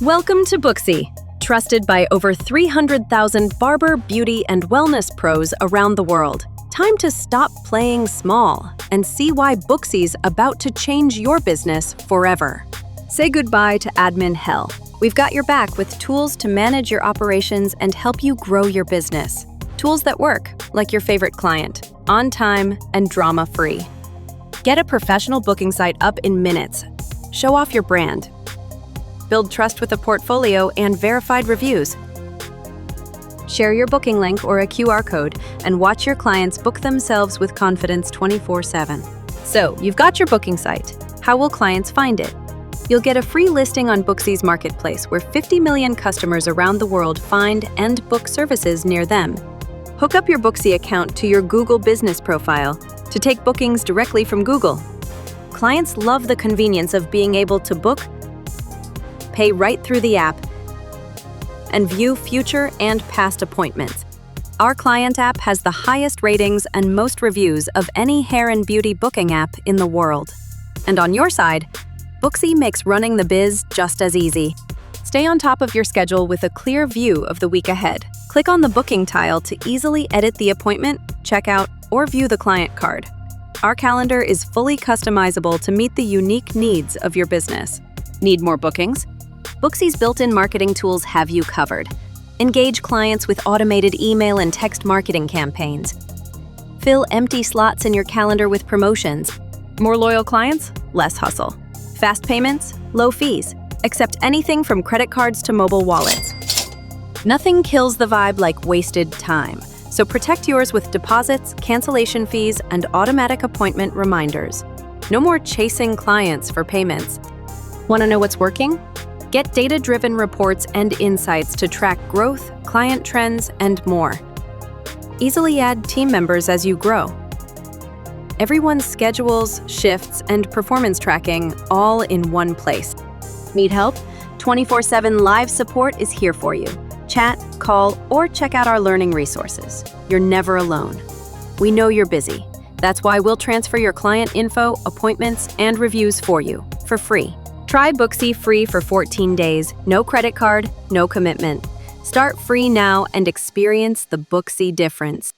Welcome to Booksy, trusted by over 300,000 barber, beauty, and wellness pros around the world. Time to stop playing small and see why Booksy's about to change your business forever. Say goodbye to admin hell. We've got your back with tools to manage your operations and help you grow your business. Tools that work, like your favorite client, on time and drama-free. Get a professional booking site up in minutes. Show off your brand. Build trust with a portfolio and verified reviews. Share your booking link or a QR code and watch your clients book themselves with confidence 24/7. So, you've got your booking site. How will clients find it? You'll get a free listing on Booksy's marketplace where 50 million customers around the world find and book services near them. Hook up your Booksy account to your Google business profile to take bookings directly from Google. Clients love the convenience of being able to book, pay right through the app, and view future and past appointments. Our client app has the highest ratings and most reviews of any hair and beauty booking app in the world. And on your side, Booksy makes running the biz just as easy. Stay on top of your schedule with a clear view of the week ahead. Click on the booking tile to easily edit the appointment, check out, or view the client card. Our calendar is fully customizable to meet the unique needs of your business. Need more bookings? Booksy's built-in marketing tools have you covered. Engage clients with automated email and text marketing campaigns. Fill empty slots in your calendar with promotions. More loyal clients? Less hustle. Fast payments? Low fees. Accept anything from credit cards to mobile wallets. Nothing kills the vibe like wasted time. So protect yours with deposits, cancellation fees, and automatic appointment reminders. No more chasing clients for payments. Want to know what's working? Get data-driven reports and insights to track growth, client trends, and more. Easily add team members as you grow. Everyone's schedules, shifts, and performance tracking all in one place. Need help? 24/7 live support is here for you. Chat, call, or check out our learning resources. You're never alone. We know you're busy. That's why we'll transfer your client info, appointments, and reviews for you, for free. Try Booksy free for 14 days, no credit card, no commitment. Start free now and experience the Booksy difference.